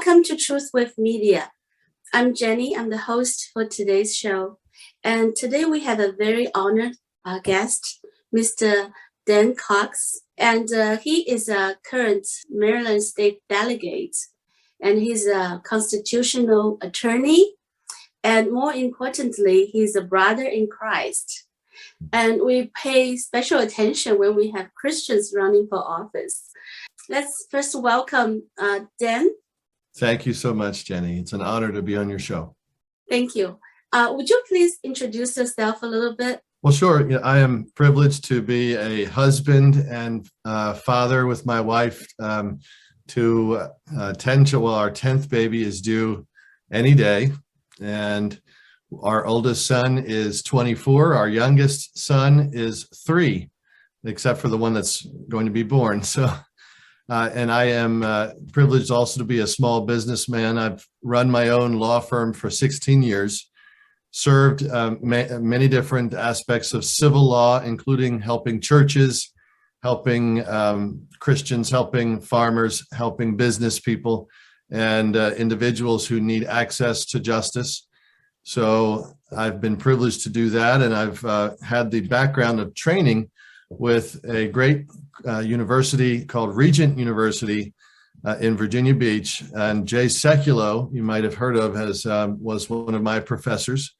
Welcome to Truth with Media. I'm Jenny. I'm the host for today's show. And today we have a very honored guest, Mr. Dan Cox. And he is a current Maryland State delegate. And he's a constitutional attorney. And more importantly, he's a brother in Christ. And we pay special attention when we have Christians running for office. Let's first welcome Dan. Thank you so much, Jenny. It's an honor to be on your show. Thank you. Would you please introduce yourself a little bit? Well, sure. I am privileged to be a husband and father with my wife to 10 children. Well, our 10th baby is due any day. And our oldest son is 24. Our youngest son is 3, except for the one that's going to be born. So, and I am privileged also to be a small businessman. I've run my own law firm for 16 years, served many different aspects of civil law, including helping churches, helping Christians, helping farmers, helping business people, and individuals who need access to justice. So I've been privileged to do that, and I've had the background of training with a great university called Regent University in Virginia Beach. And Jay Sekulow, you might have heard of, was one of my professors.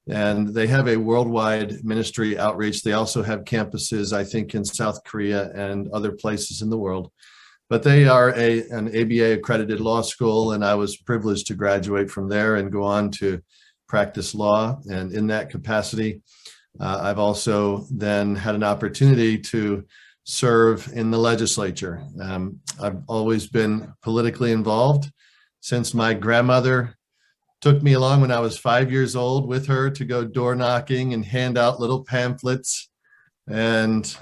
And they have a worldwide ministry outreach. They also have campuses, I think, in South Korea and other places in the world. But they are an ABA accredited law school, and I was privileged to graduate from there and go on to practice law. And in that capacity, I've also then had an opportunity to serve in the legislature. I've always been politically involved since my grandmother took me along when I was 5 years old with her to go door knocking and hand out little pamphlets. And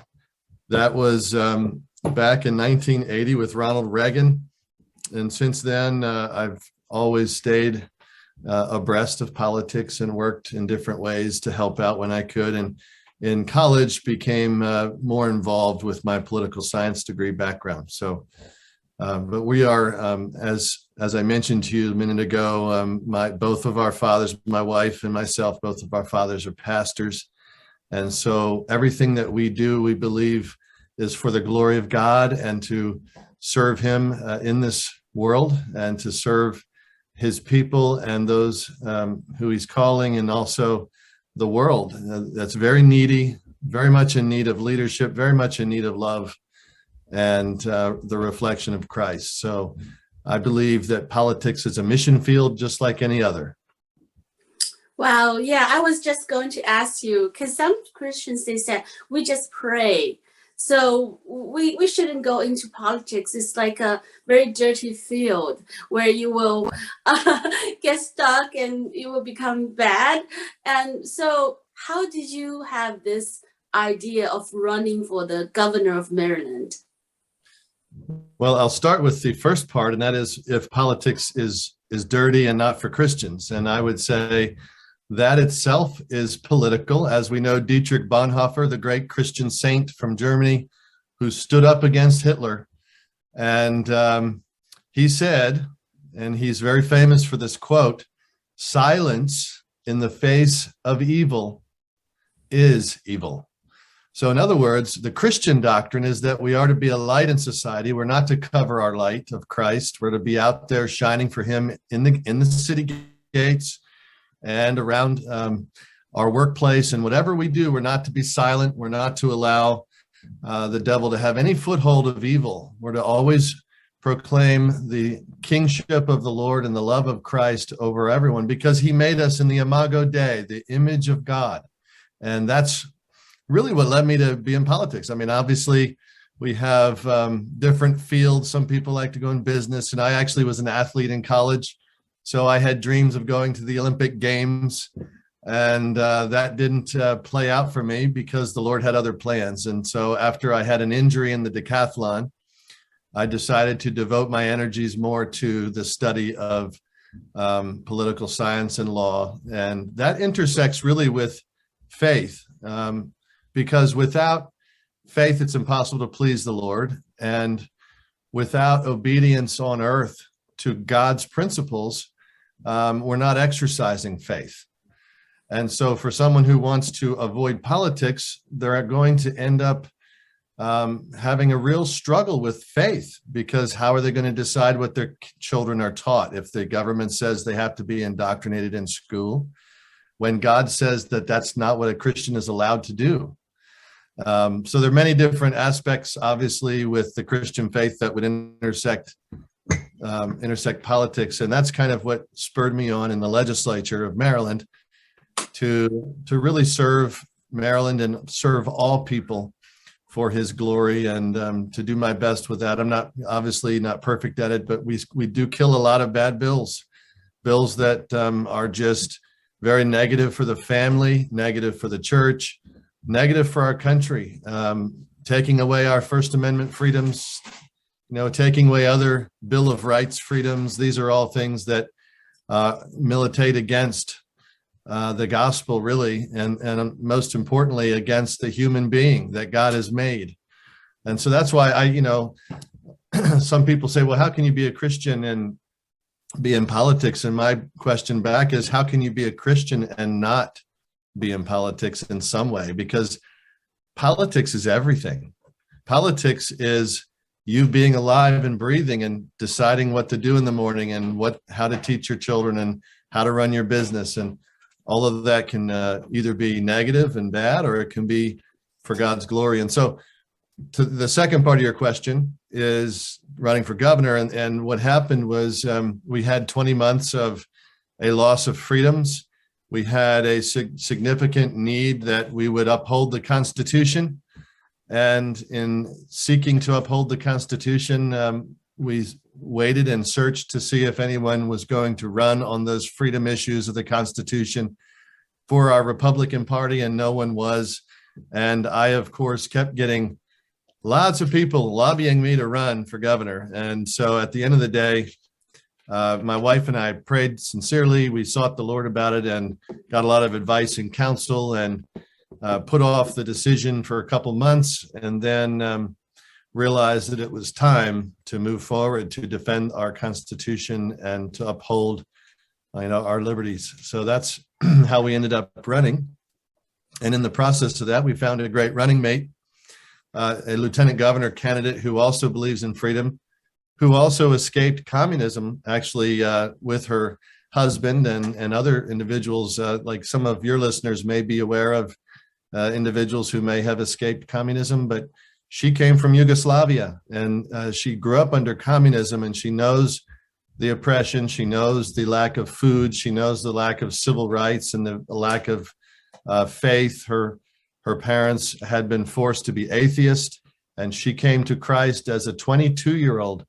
that was back in 1980 with Ronald Reagan. And since then, I've always stayed abreast of politics and worked in different ways to help out when I could. And in college, became more involved with my political science degree background. So, but we are, as I mentioned to you a minute ago, both of our fathers, my wife and myself, both of our fathers are pastors. And so everything that we do, we believe is for the glory of God and to serve him in this world and to serve his people and those who he's calling, and also the world that's very needy, very much in need of leadership, very much in need of love and the reflection of Christ. So I believe that politics is a mission field just like any other. Wow. Yeah, I was just going to ask you, because some Christians, they said, we just pray. So we shouldn't go into politics. It's like a very dirty field where you will get stuck and you will become bad. And so how did you have this idea of running for the governor of Maryland? Well, I'll start with the first part, and that is if politics is dirty and not for Christians. And I would say that itself is political. As we know, Dietrich Bonhoeffer, the great Christian saint from Germany, who stood up against Hitler. And he said, and he's very famous for this quote, "Silence in the face of evil is evil." So in other words, the Christian doctrine is that we are to be a light in society. We're not to cover our light of Christ. We're to be out there shining for him in the city gates and around our workplace. And whatever we do, we're not to be silent. We're not to allow the devil to have any foothold of evil. We're to always proclaim the kingship of the Lord and the love of Christ over everyone, because he made us in the imago Dei, the image of God. And that's really what led me to be in politics. I mean, obviously, we have different fields. Some people like to go in business, and I actually was an athlete in college. So I had dreams of going to the Olympic Games, and that didn't play out for me because the Lord had other plans. And so after I had an injury in the decathlon, I decided to devote my energies more to the study of political science and law. And that intersects really with faith, because without faith, it's impossible to please the Lord. And without obedience on earth to God's principles, we're not exercising faith. And so for someone who wants to avoid politics, they're going to end up having a real struggle with faith, because how are they going to decide what their children are taught if the government says they have to be indoctrinated in school, when God says that that's not what a Christian is allowed to do? So there are many different aspects, obviously, with the Christian faith that would intersect politics. And that's kind of what spurred me on in the legislature of Maryland to really serve Maryland and serve all people for his glory, and to do my best with that. I'm not obviously not perfect at it, but we do kill a lot of bad bills that are just very negative for the family, negative for the church, negative for our country, taking away our First Amendment freedoms, taking away other Bill of Rights freedoms. These are all things that militate against the gospel, really, and most importantly, against the human being that God has made. And so that's why some people say, well, how can you be a Christian and be in politics? And my question back is, how can you be a Christian and not be in politics in some way? Because politics is everything. Politics is you being alive and breathing and deciding what to do in the morning, and how to teach your children, and how to run your business. And all of that can either be negative and bad, or it can be for God's glory. And so to the second part of your question is running for governor. And what happened was we had 20 months of a loss of freedoms. We had a significant need that we would uphold the Constitution. And in seeking to uphold the Constitution, we waited and searched to see if anyone was going to run on those freedom issues of the Constitution for our Republican Party, and no one was. And I, of course, kept getting lots of people lobbying me to run for governor. And so at the end of the day, my wife and I prayed sincerely. We sought the Lord about it and got a lot of advice and counsel, and put off the decision for a couple months, and then realized that it was time to move forward to defend our Constitution and to uphold our liberties. So that's how we ended up running. And in the process of that, we found a great running mate, a lieutenant governor candidate who also believes in freedom, who also escaped communism, actually, with her husband and other individuals, like some of your listeners may be aware of, individuals who may have escaped communism. But she came from Yugoslavia, and she grew up under communism, and she knows the oppression. She knows the lack of food. She knows the lack of civil rights and the lack of faith. Her parents had been forced to be atheist, and she came to Christ as a 22-year-old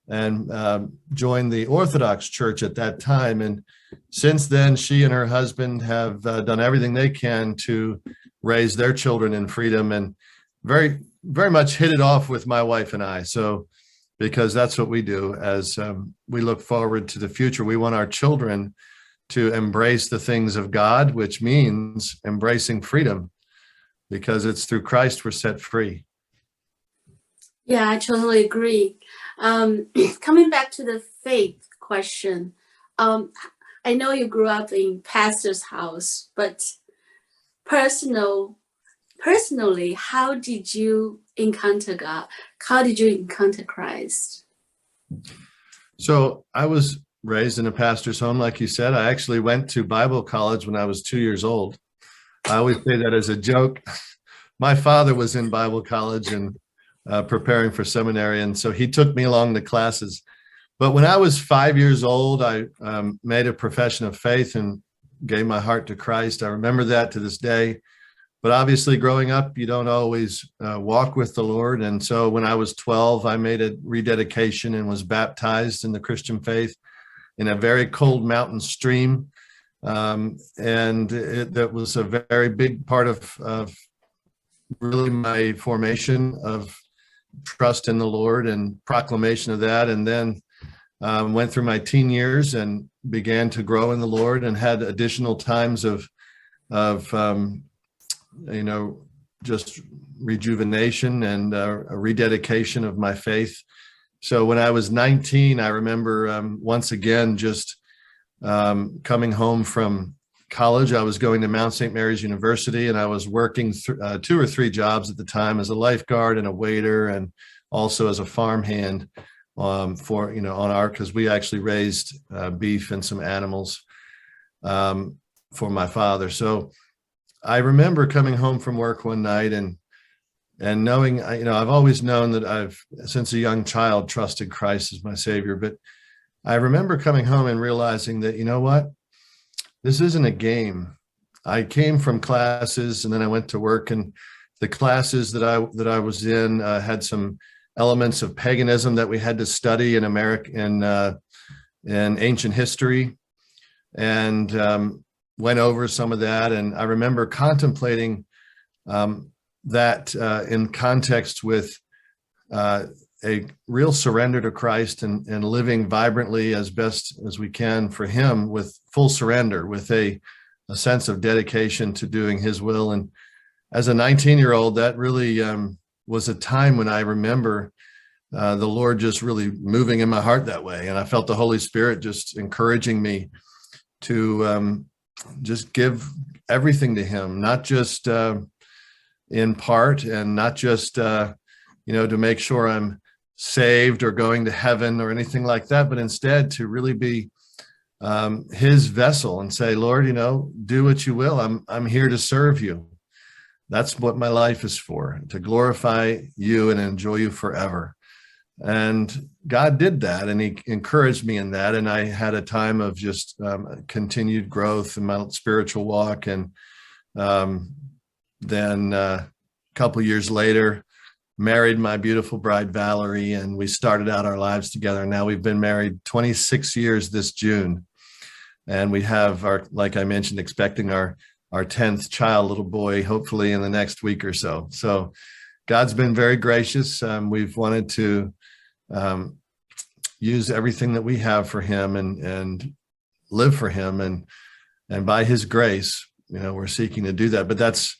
and joined the Orthodox Church at that time. And since then, she and her husband have done everything they can to raise their children in freedom, and very, very much hit it off with my wife and I. So, because that's what we do as we look forward to the future. We want our children to embrace the things of God, which means embracing freedom, because it's through Christ we're set free. Yeah, I totally agree. Coming back to the faith question, I know you grew up in pastor's house, but personally, how did you encounter God? How did you encounter Christ? So I was raised in a pastor's home, like you said. I actually went to Bible college when I was 2 years old. I always say that as a joke. My father was in Bible college and preparing for seminary, and so he took me along to classes. But when I was 5 years old, I made a profession of faith and gave my heart to Christ. I remember that to this day. But obviously, growing up, you don't always walk with the Lord. And so when I was 12, I made a rededication and was baptized in the Christian faith in a very cold mountain stream. And that was a very big part of really my formation of trust in the Lord and proclamation of that. And then went through my teen years and began to grow in the Lord, and had additional times of just rejuvenation and a rededication of my faith. So when I was 19, I remember once again just coming home from college. I was going to Mount St. Mary's University, and I was working 2 or 3 jobs at the time as a lifeguard and a waiter, and also as a farmhand for, on our, because we actually raised beef and some animals for my father. So I remember coming home from work one night and knowing, I've always known that I've, since a young child, trusted Christ as my Savior. But I remember coming home and realizing that, you know what, this isn't a game. I came from classes and then I went to work, and the classes that I was in had some elements of paganism that we had to study in America, in ancient history, and went over some of that. And I remember contemplating that in context with a real surrender to Christ and living vibrantly as best as we can for him, with full surrender, with a sense of dedication to doing his will. And as a 19-year-old, that really was a time when I remember the Lord just really moving in my heart that way. And I felt the Holy Spirit just encouraging me to just give everything to him, not just in part, and not just, to make sure I'm saved or going to heaven or anything like that, but instead to really be his vessel and say, Lord, do what you will. I'm here to serve you. That's what my life is for, to glorify you and enjoy you forever. And God did that, and he encouraged me in that. And I had a time of just continued growth in my spiritual walk. And then a couple years later, married my beautiful bride, Valerie, and we started out our lives together. Now we've been married 26 years this June. And we have like I mentioned, expecting our 10th child, little boy, hopefully in the next week or so. So God's been very gracious. We've wanted to use everything that we have for him and live for him. And by his grace, we're seeking to do that. But that's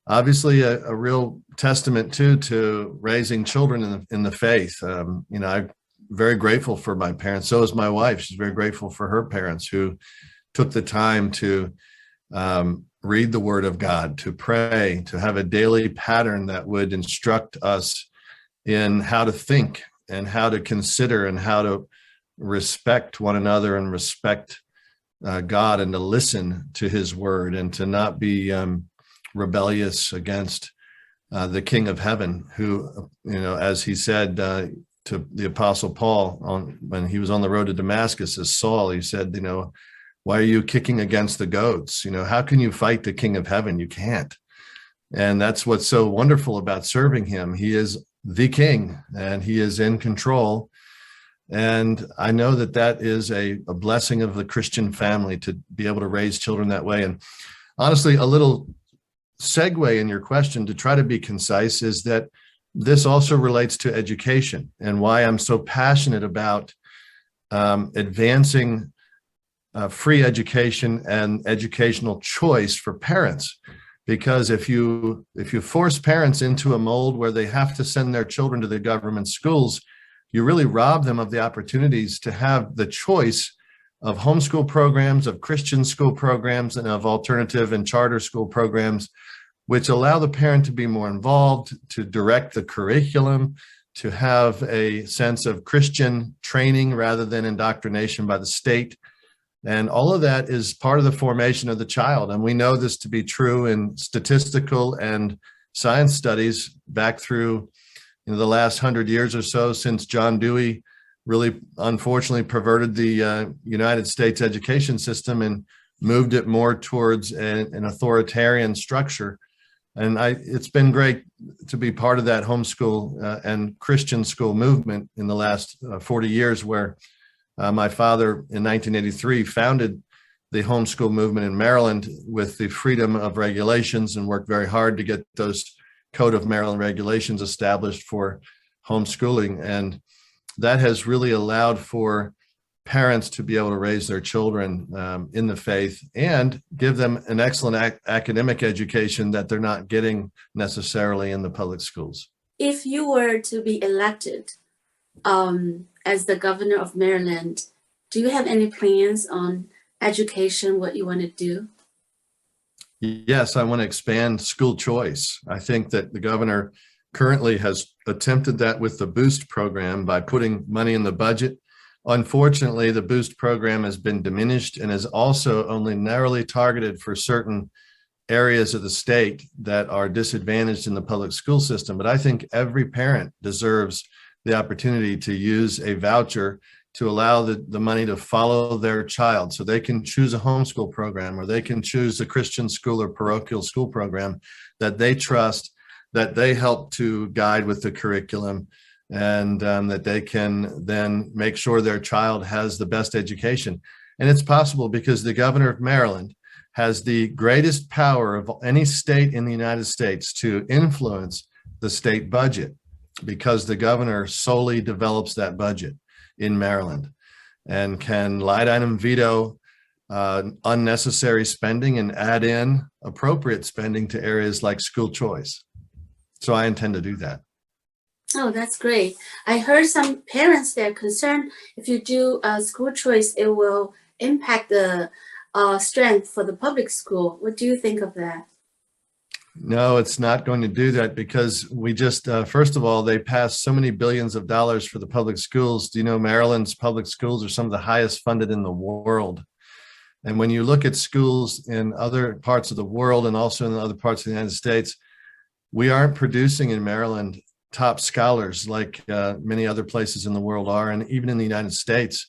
obviously a real testament to raising children in the faith. I'm very grateful for my parents. So is my wife. She's very grateful for her parents, who took the time to read the Word of God, to pray, to have a daily pattern that would instruct us in how to think and how to consider and how to respect one another and respect God, and to listen to his word, and to not be rebellious against the King of Heaven, who, as he said to the Apostle Paul when he was on the road to Damascus as Saul, he said, why are you kicking against the goats? How can you fight the King of Heaven? You can't. And that's what's so wonderful about serving him. He is the King, and he is in control. And I know that is a blessing of the Christian family, to be able to raise children that way. And honestly, a little segue in your question, to try to be concise, is that this also relates to education, and why I'm so passionate about advancing free education and educational choice for parents. Because if you force parents into a mold where they have to send their children to the government schools, you really rob them of the opportunities to have the choice of homeschool programs, of Christian school programs, and of alternative and charter school programs, which allow the parent to be more involved, to direct the curriculum, to have a sense of Christian training rather than indoctrination by the state. And all of that is part of the formation of the child. And we know this to be true in statistical and science studies back through the last 100 years or so, since John Dewey really unfortunately perverted the United States education system and moved it more towards an authoritarian structure. And it's been great to be part of that homeschool and Christian school movement in the last 40 years, where my father in 1983 founded the homeschool movement in Maryland with the freedom of regulations, and worked very hard to get those Code of Maryland regulations established for homeschooling. And that has really allowed for parents to be able to raise their children in the faith and give them an excellent academic education that they're not getting necessarily in the public schools. If you were to be elected, as the governor of Maryland, do you have any plans on education, what you want to do? Yes, I want to expand school choice. I think that the governor currently has attempted that with the Boost program by putting money in the budget. Unfortunately, the Boost program has been diminished and is also only narrowly targeted for certain areas of the state that are disadvantaged in the public school system. But I think every parent deserves the opportunity to use a voucher to allow the money to follow their child, so they can choose a homeschool program, or they can choose a Christian school or parochial school program that they trust, that they help to guide with the curriculum, and that they can then make sure their child has the best education. And it's possible because the governor of Maryland has the greatest power of any state in the United States to influence the state budget, because the governor solely develops that budget in Maryland and can light item veto unnecessary spending and add in appropriate spending to areas like school choice. So I intend to do that. Oh, that's great. I heard some parents, they're concerned if you do school choice, it will impact the strength for the public school. What do you think of that? No, it's not going to do that, because we just, first of all, they passed so many billions of dollars for the public schools. Do you know Maryland's public schools are some of the highest funded in the world? And when you look at schools in other parts of the world and also in other parts of the United States, we aren't producing in Maryland top scholars like many other places in the world are, and even in the United States,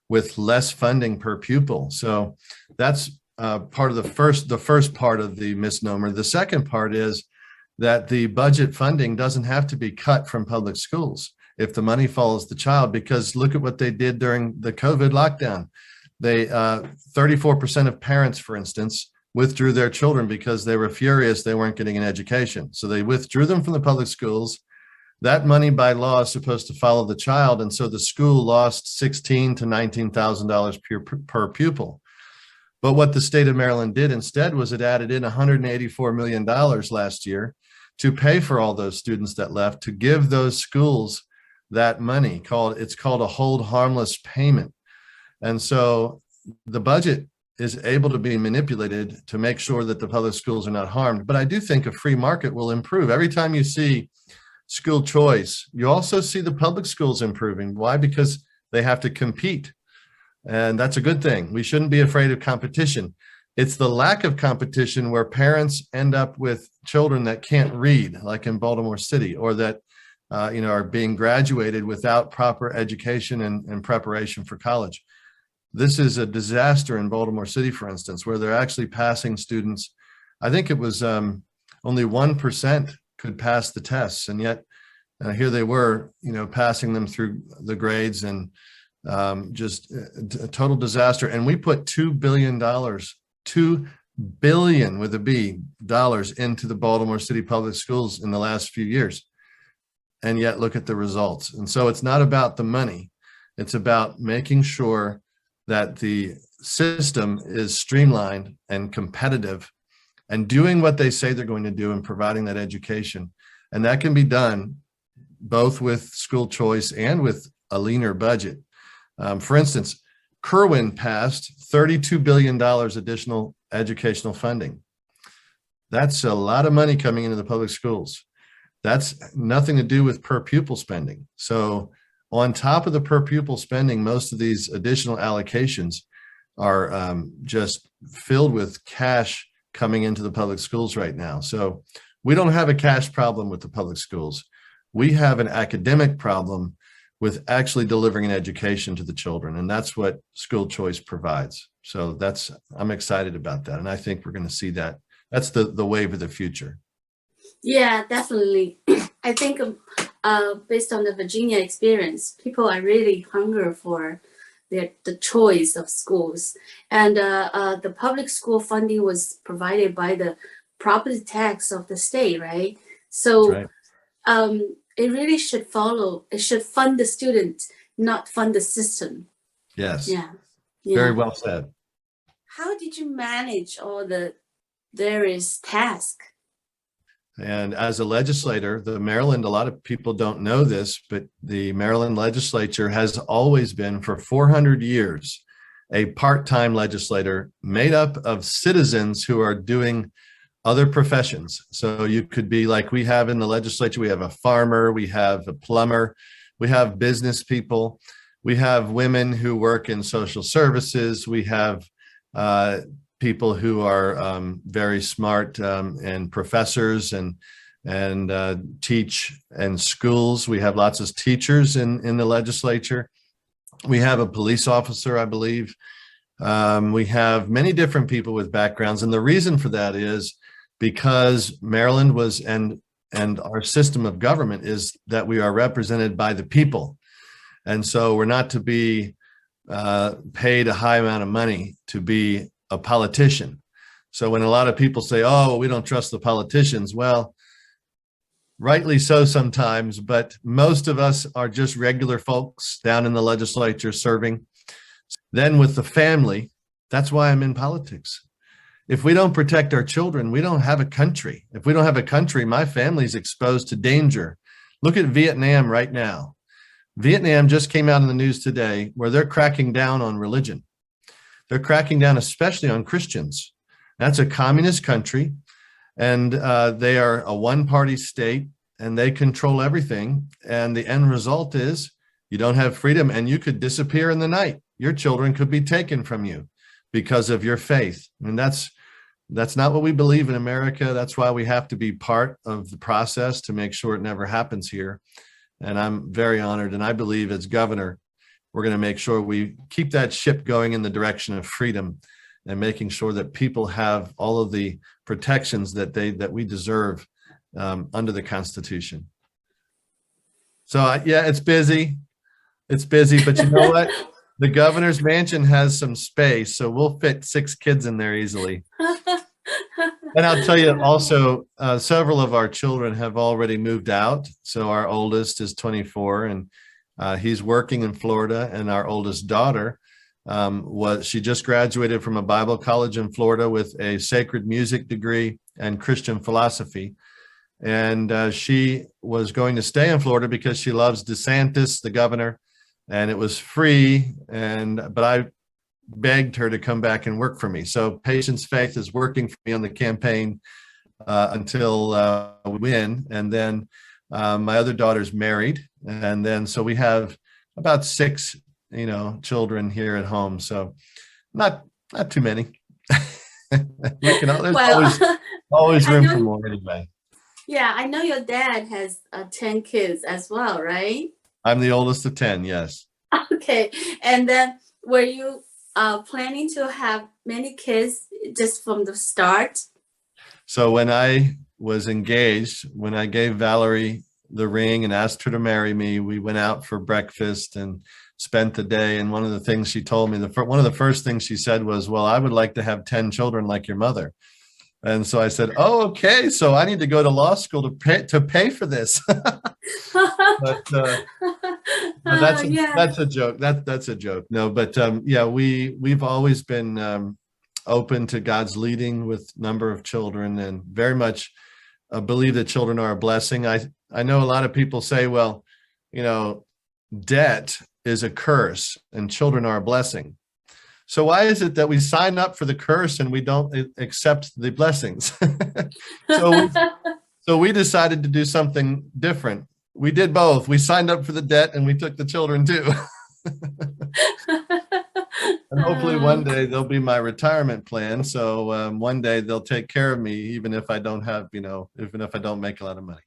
with less funding per pupil. So that's part of the first part of the misnomer. The second part is that the budget funding doesn't have to be cut from public schools if the money follows the child, because look at what they did during the COVID lockdown. They 34% of parents, for instance, withdrew their children because they were furious they weren't getting an education. So they withdrew them from the public schools. That money by law is supposed to follow the child, and so the school lost $16,000 to $19,000 per pupil. But what the state of Maryland did instead was it added in $184 million last year to pay for all those students that left, to give those schools that money. It's called a hold harmless payment. And so the budget is able to be manipulated to make sure that the public schools are not harmed. But I do think a free market will improve. Every time you see school choice, you also see the public schools improving. Why? Because they have to compete. And that's a good thing. We shouldn't be afraid of competition. It's the lack of competition where parents end up with children that can't read, like in Baltimore City, or that are being graduated without proper education and preparation for college. This is a disaster in Baltimore City, for instance, where they're actually passing students. I think it was only 1% could pass the tests, and yet here they were, passing them through the grades, and just a total disaster. And we put $2 billion with a B dollars into the Baltimore City public schools in the last few years. And yet look at the results. And so it's not about the money. It's about making sure that the system is streamlined and competitive and doing what they say they're going to do and providing that education. And that can be done both with school choice and with a leaner budget. For instance, Kerwin passed $32 billion additional educational funding. That's a lot of money coming into the public schools. That's nothing to do with per pupil spending. So on top of the per pupil spending, most of these additional allocations are just filled with cash coming into the public schools right now. So we don't have a cash problem with the public schools. We have an academic problem with actually delivering an education to the children. And that's what school choice provides. So I'm excited about that. And I think we're going to see that. That's the wave of the future. Yeah, definitely. I think based on the Virginia experience, people are really hungry for the choice of schools. And the public school funding was provided by the property tax of the state, right? So That's right. It really should fund the student, not fund the system. Yes. Yeah. Very well said. How did you manage all the various tasks? And as a legislator, the Maryland, a lot of people don't know this, but the Maryland legislature has always been for 400 years a part-time legislator made up of citizens who are doing other professions. So you could be like we have in the legislature, we have a farmer, we have a plumber, we have business people, we have women who work in social services, we have people who are very smart and professors and teach in schools. We have lots of teachers in the legislature. We have a police officer, I believe. We have many different people with backgrounds. And the reason for that is because Maryland was, and our system of government is that we are represented by the people. And so we're not to be paid a high amount of money to be a politician. So when a lot of people say, oh, we don't trust the politicians, well, rightly so sometimes, but most of us are just regular folks down in the legislature serving. Then with the family, that's why I'm in politics. If we don't protect our children, we don't have a country. If we don't have a country, my family's exposed to danger. Look at Vietnam right now. Vietnam just came out in the news today where they're cracking down on religion. They're cracking down especially on Christians. That's a communist country, and they are a one-party state, and they control everything. And the end result is you don't have freedom, and you could disappear in the night. Your children could be taken from you because of your faith. And that's not what we believe in America. That's why we have to be part of the process to make sure it never happens here. And I'm very honored. And I believe as governor, we're going to make sure we keep that ship going in the direction of freedom and making sure that people have all of the protections that we deserve under the Constitution. So yeah, it's busy. It's busy, but you know what? The governor's mansion has some space, so we'll fit 6 kids in there easily. And I'll tell you also, several of our children have already moved out. So our oldest is 24 and he's working in Florida, and our oldest daughter she just graduated from a Bible college in Florida with a sacred music degree and Christian philosophy. And she was going to stay in Florida because she loves DeSantis, the governor, and it was free. But I begged her to come back and work for me. So Patience Faith is working for me on the campaign until we win. And then my other daughter's married. And then so we have about 6 children here at home. So not too many. There's always room for more anyway. Yeah, I know your dad has 10 kids as well, right? I'm the oldest of 10, yes. Okay. And then were you planning to have many kids just from the start? So when I was engaged, when I gave Valerie the ring and asked her to marry me, we went out for breakfast and spent the day. And one of the things she told me, one of the first things she said was, well, I would like to have 10 children like your mother. And so I said, oh, okay. So I need to go to law school to pay for this. but that's a joke. That's a joke. No, but yeah, we've always been open to God's leading with number of children, and very much believe that children are a blessing. I know a lot of people say, well, debt is a curse and children are a blessing. So why is it that we sign up for the curse and we don't accept the blessings? So we decided to do something different. We did both. We signed up for the debt and we took the children too. And hopefully one day they'll be my retirement plan. So one day they'll take care of me, even if I don't have, even if I don't make a lot of money.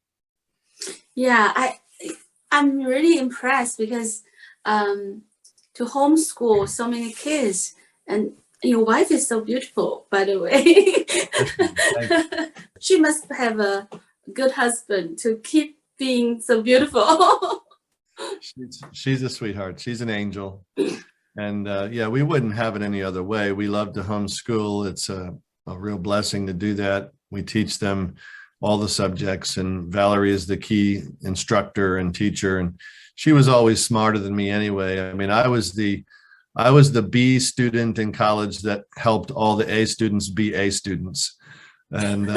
Yeah, I'm really impressed because to homeschool so many kids, and your wife is so beautiful, by the way. She must have a good husband to keep being so beautiful. She's a sweetheart. She's an angel. And yeah, we wouldn't have it any other way. We love to homeschool. It's a real blessing to do that. We teach them all the subjects, and Valerie is the key instructor and teacher. And she was always smarter than me anyway. I mean, I was the B student in college that helped all the A students be A students. And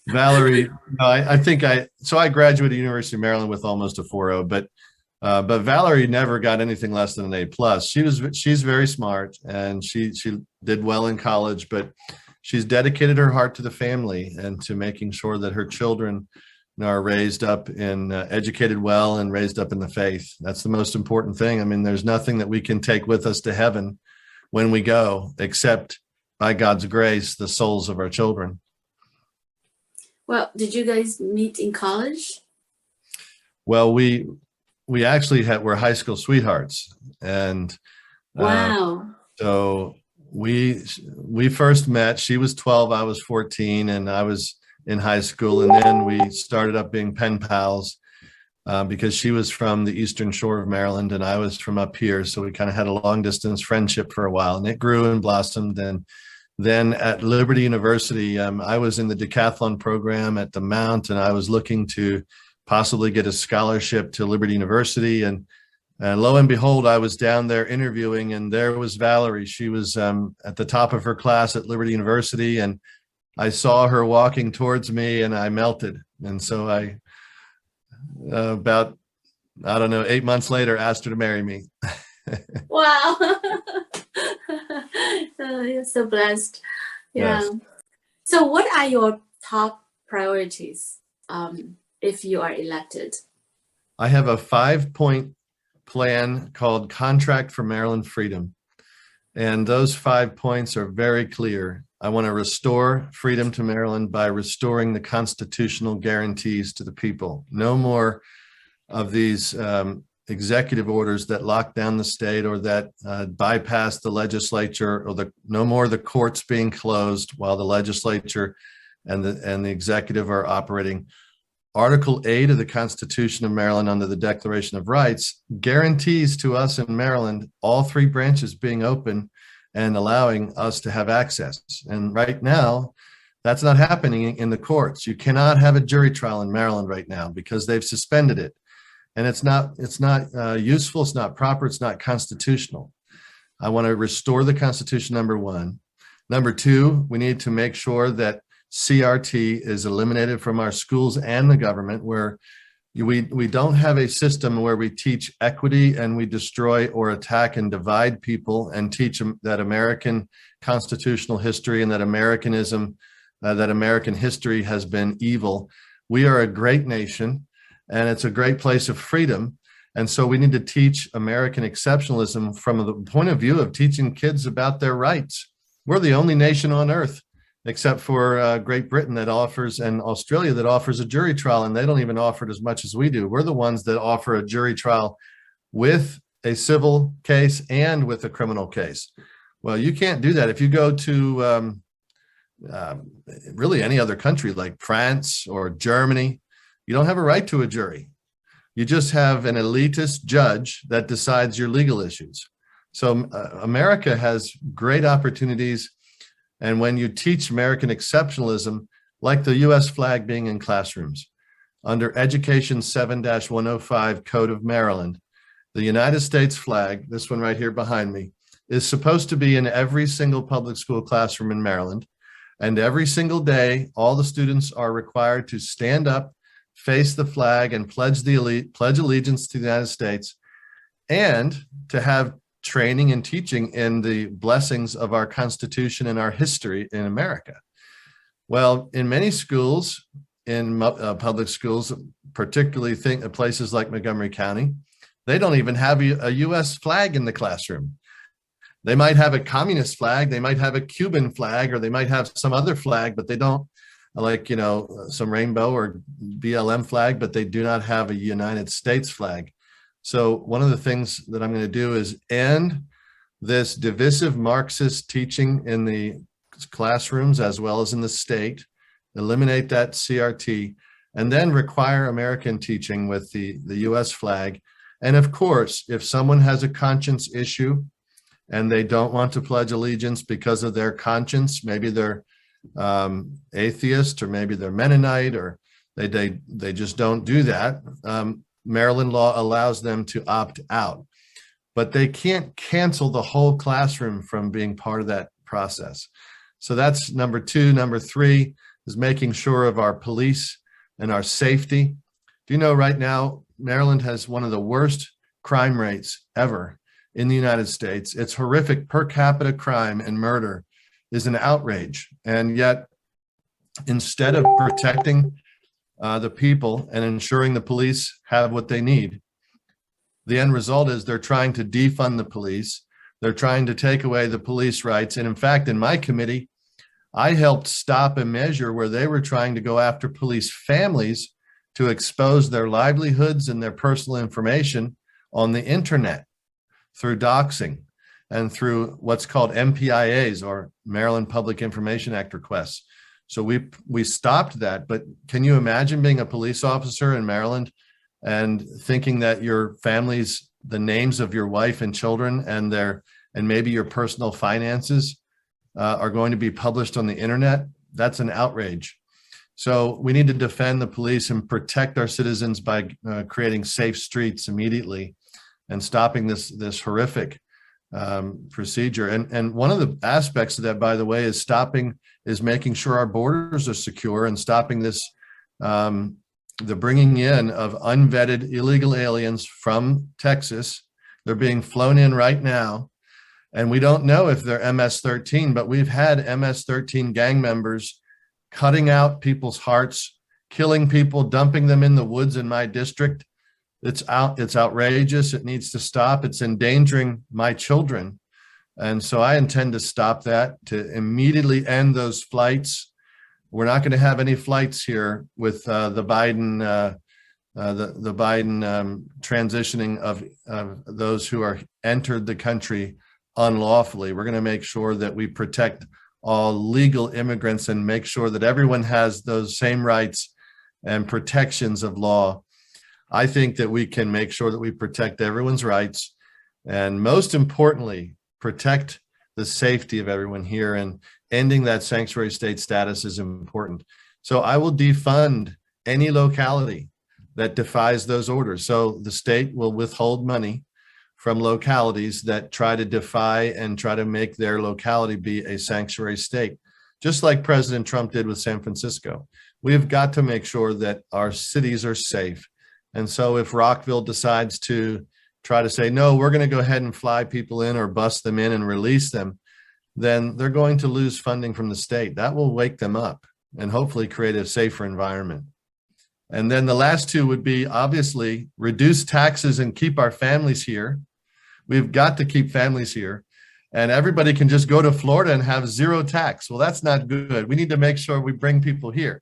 Valerie, no, I graduated University of Maryland with almost a 4.0, but Valerie never got anything less than an A plus. She's very smart and she did well in college, but she's dedicated her heart to the family and to making sure that her children are raised up in educated well and raised up in the faith. That's the most important thing. I mean, there's nothing that we can take with us to heaven when we go, except by God's grace, the souls of our children. Well, did you guys meet in college? Well, we actually were high school sweethearts, and Wow. so we first met. She was 12, I was 14, and I was in high school, and then we started up being pen pals because she was from the Eastern Shore of Maryland, and I was from up here. So we kind of had a long distance friendship for a while, and it grew and blossomed. And then at Liberty University, I was in the decathlon program at the Mount, and I was looking to possibly get a scholarship to Liberty University. And lo and behold, I was down there interviewing, and there was Valerie. She was at the top of her class at Liberty University, and I saw her walking towards me, and I melted. And so I, about, I don't know, 8 months later, asked her to marry me. Wow. Oh, you're so blessed. Yeah. Yes. So what are your top priorities if you are elected? I have a 5-point plan called Contract for Maryland Freedom. And those 5 points are very clear. I want to restore freedom to Maryland by restoring the constitutional guarantees to the people. No more of these executive orders that lock down the state or that bypass the legislature, or no more the courts being closed while the legislature and the executive are operating. Article 8 of the Constitution of Maryland under the Declaration of Rights guarantees to us in Maryland all 3 branches being open and allowing us to have access. And right now, that's not happening in the courts. You cannot have a jury trial in Maryland right now because they've suspended it. And it's not useful, it's not proper, it's not constitutional. I want to restore the Constitution, number 1. Number 2, we need to make sure that CRT is eliminated from our schools and the government, where we don't have a system where we teach equity and we destroy or attack and divide people and teach them that American constitutional history and that Americanism, that American history has been evil. We are a great nation, and it's a great place of freedom. And so we need to teach American exceptionalism from the point of view of teaching kids about their rights. We're the only nation on earth, except for Great Britain, that offers, and Australia, that offers a jury trial, and they don't even offer it as much as we do. We're the ones that offer a jury trial with a civil case and with a criminal case. Well, you can't do that. If you go to really any other country like France or Germany, you don't have a right to a jury. You just have an elitist judge that decides your legal issues. So America has great opportunities. And when you teach American exceptionalism, like the US flag being in classrooms, under Education 7-105 Code of Maryland, the United States flag, this one right here behind me, is supposed to be in every single public school classroom in Maryland. And every single day, all the students are required to stand up, face the flag, and pledge allegiance to the United States, and to have training and teaching in the blessings of our Constitution and our history in America. Well, in many schools, in public schools, particularly places like Montgomery County, they don't even have a U.S. flag in the classroom. They might have a communist flag, they might have a Cuban flag, or they might have some other flag, but they don't, like, some rainbow or BLM flag, but they do not have a United States flag. So one of the things that I'm going to do is end this divisive Marxist teaching in the classrooms as well as in the state, eliminate that CRT, and then require American teaching with the US flag. And of course, if someone has a conscience issue and they don't want to pledge allegiance because of their conscience, maybe they're atheist, or maybe they're Mennonite, or they just don't do that. Maryland law allows them to opt out, but they can't cancel the whole classroom from being part of that process. So that's number 2. Number 3, is making sure of our police and our safety. Do you know right now, Maryland has one of the worst crime rates ever in the United States. It's horrific. Per capita crime and murder is an outrage. And yet, instead of protecting the people and ensuring the police have what they need, the end result is they're trying to defund the police. They're trying to take away the police rights. And in fact, in my committee, I helped stop a measure where they were trying to go after police families to expose their livelihoods and their personal information on the internet through doxing and through what's called MPIAs, or Maryland Public Information Act requests. So we stopped that. But can you imagine being a police officer in Maryland and thinking that your family's, the names of your wife and children and maybe your personal finances are going to be published on the internet? That's an outrage. So we need to defend the police and protect our citizens by creating safe streets immediately and stopping this horrific procedure. And one of the aspects of that, by the way, is making sure our borders are secure and stopping this, the bringing in of unvetted illegal aliens from Texas. They're being flown in right now. And we don't know if they're MS-13, but we've had MS-13 gang members cutting out people's hearts, killing people, dumping them in the woods in my district. It's outrageous. It needs to stop. It's endangering my children. And so I intend to stop that, to immediately end those flights. We're not going to have any flights here with the Biden transitioning of those who are entered the country unlawfully. We're going to make sure that we protect all legal immigrants and make sure that everyone has those same rights and protections of law. I think that we can make sure that we protect everyone's rights, and most importantly, protect the safety of everyone here, and ending that sanctuary state status is important. So I will defund any locality that defies those orders. So the state will withhold money from localities that try to defy and try to make their locality be a sanctuary state, just like President Trump did with San Francisco. We've got to make sure that our cities are safe. And so if Rockville decides to try to say, no, we're going to go ahead and fly people in or bust them in and release them, then they're going to lose funding from the state. That will wake them up and hopefully create a safer environment. And then the last two would be, obviously, reduce taxes and keep our families here. We've got to keep families here. And everybody can just go to Florida and have zero tax. Well, that's not good. We need to make sure we bring people here.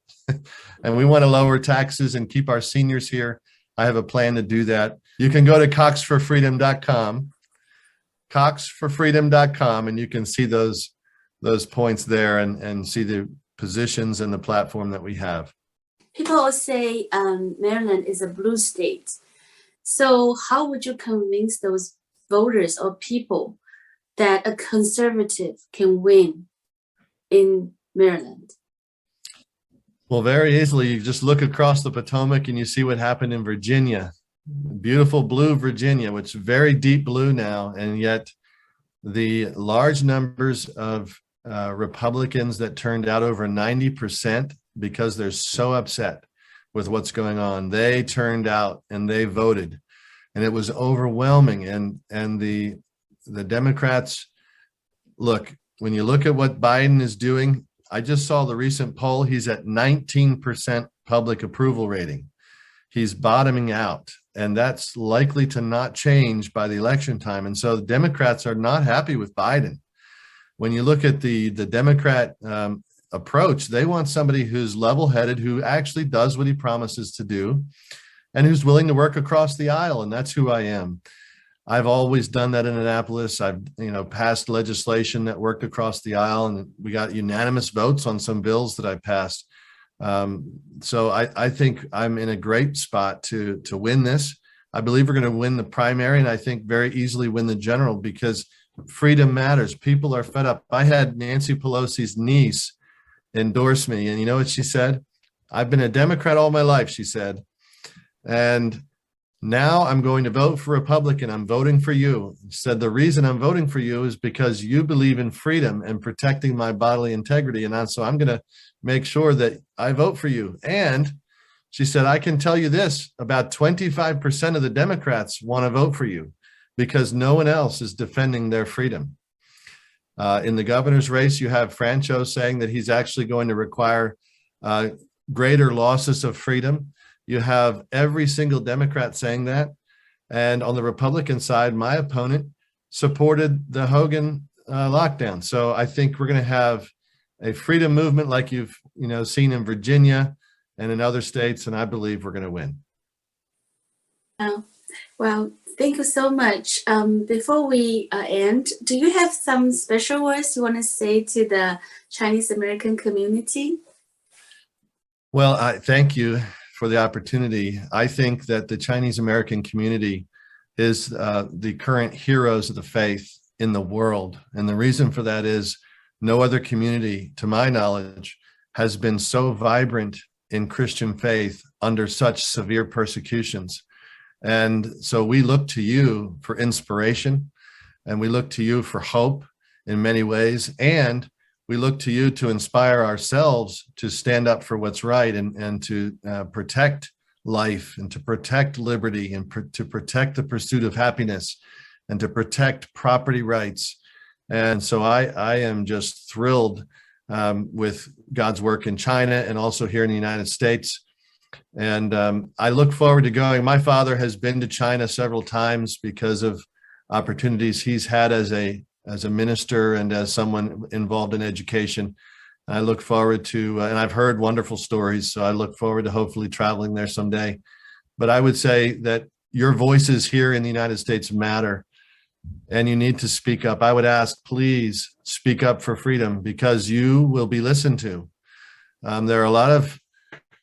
And we want to lower taxes and keep our seniors here. I have a plan to do that. You can go to coxforfreedom.com, coxforfreedom.com, and you can see those points there and see the positions and the platform that we have. People say Maryland is a blue state. So how would you convince those voters or people that a conservative can win in Maryland? Well, very easily. You just look across the Potomac and you see what happened in Virginia. Beautiful blue Virginia, which is very deep blue now. And yet the large numbers of Republicans that turned out, over 90%, because they're so upset with what's going on, they turned out and they voted. And it was overwhelming. And the Democrats, look, when you look at what Biden is doing, I just saw the recent poll. He's at 19% public approval rating. He's bottoming out, and that's likely to not change by the election time. And so the Democrats are not happy with Biden. When you look at the Democrat approach, they want somebody who's level-headed, who actually does what he promises to do, and who's willing to work across the aisle. And that's who I am. I've always done that in Annapolis. I've passed legislation that worked across the aisle, and we got unanimous votes on some bills that I passed. So I think I'm in a great spot to win this. I believe we're going to win the primary, and I think very easily win the general, because freedom matters. People are fed up. I had Nancy Pelosi's niece endorse me, and you know what she said? I've been a Democrat all my life, she said. And Now I'm going to vote for Republican. I'm voting for you. She said, the reason I'm voting for you is because you believe in freedom and protecting my bodily integrity. And so I'm going to make sure that I vote for you. And she said, I can tell you this, about 25% of the Democrats want to vote for you because no one else is defending their freedom. In the governor's race, you have Franco saying that he's actually going to require greater losses of freedom. You have every single Democrat saying that. And on the Republican side, my opponent supported the Hogan lockdown. So I think we're going to have a freedom movement like you've seen in Virginia and in other states, and I believe we're going to win. Well, thank you so much. Before we end, do you have some special words you want to say to the Chinese American community? Well, I thank you for the opportunity. I think that the Chinese American community is the current heroes of the faith in the world. And the reason for that is no other community, to my knowledge, has been so vibrant in Christian faith under such severe persecutions. And so we look to you for inspiration, and we look to you for hope in many ways. And we look to you to inspire ourselves to stand up for what's right and to protect life and to protect liberty and to protect the pursuit of happiness and to protect property rights. And so I am just thrilled with God's work in China and also here in the United States. And I look forward to going. My father has been to China several times because of opportunities he's had as a minister and as someone involved in education. I look forward to, and I've heard wonderful stories, so I look forward to hopefully traveling there someday. But I would say that your voices here in the United States matter, and you need to speak up. I would ask, please speak up for freedom, because you will be listened to. There are a lot of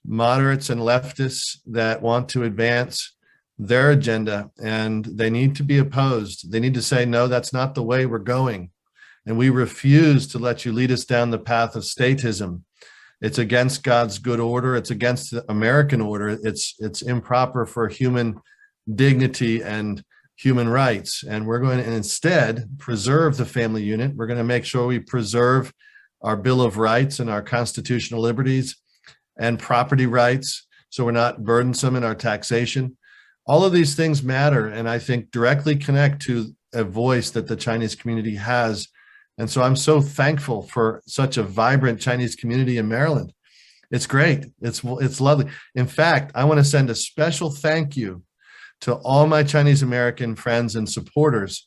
moderates and leftists that want to advance their agenda, and they need to be opposed. They need to say, no, that's not the way we're going. And we refuse to let you lead us down the path of statism. It's against God's good order. It's against the American order. It's improper for human dignity and human rights. And we're going to instead preserve the family unit. We're going to make sure we preserve our Bill of Rights and our constitutional liberties and property rights, so we're not burdensome in our taxation. All of these things matter, and I think directly connect to a voice that the Chinese community has. And so I'm so thankful for such a vibrant Chinese community in Maryland. It's great. It's lovely. In fact, I want to send a special thank you to all my Chinese American friends and supporters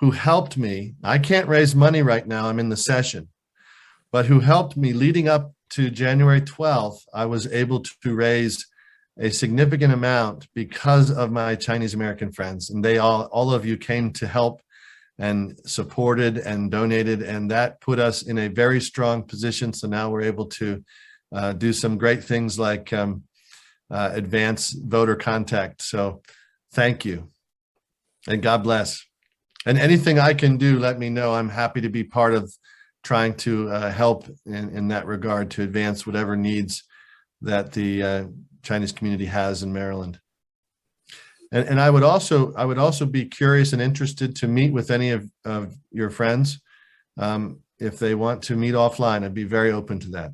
who helped me. I can't raise money right now. I'm in the session, but who helped me leading up to January 12th. I was able to raise a significant amount because of my Chinese American friends, and they all of you came to help and supported and donated, and that put us in a very strong position. So now we're able to do some great things like advance voter contact. So thank you, and God bless. And anything I can do, let me know. I'm happy to be part of trying to help in that regard to advance whatever needs that the Chinese community has in Maryland. And I would also be curious and interested to meet with any of your friends. If they want to meet offline, I'd be very open to that.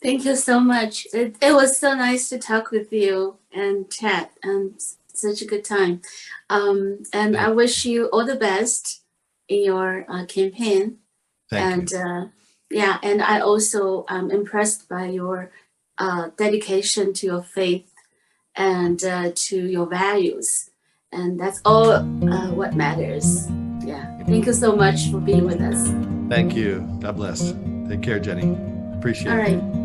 Thank you so much. It was so nice to talk with you and chat, and such a good time. And I wish you all the best in your campaign. Thank you. Yeah, and I also am impressed by your dedication to your faith and to your values, and that's all what matters. Yeah, thank you so much for being with us. Thank you. God bless. Take care, Jenny. Appreciate it. All right.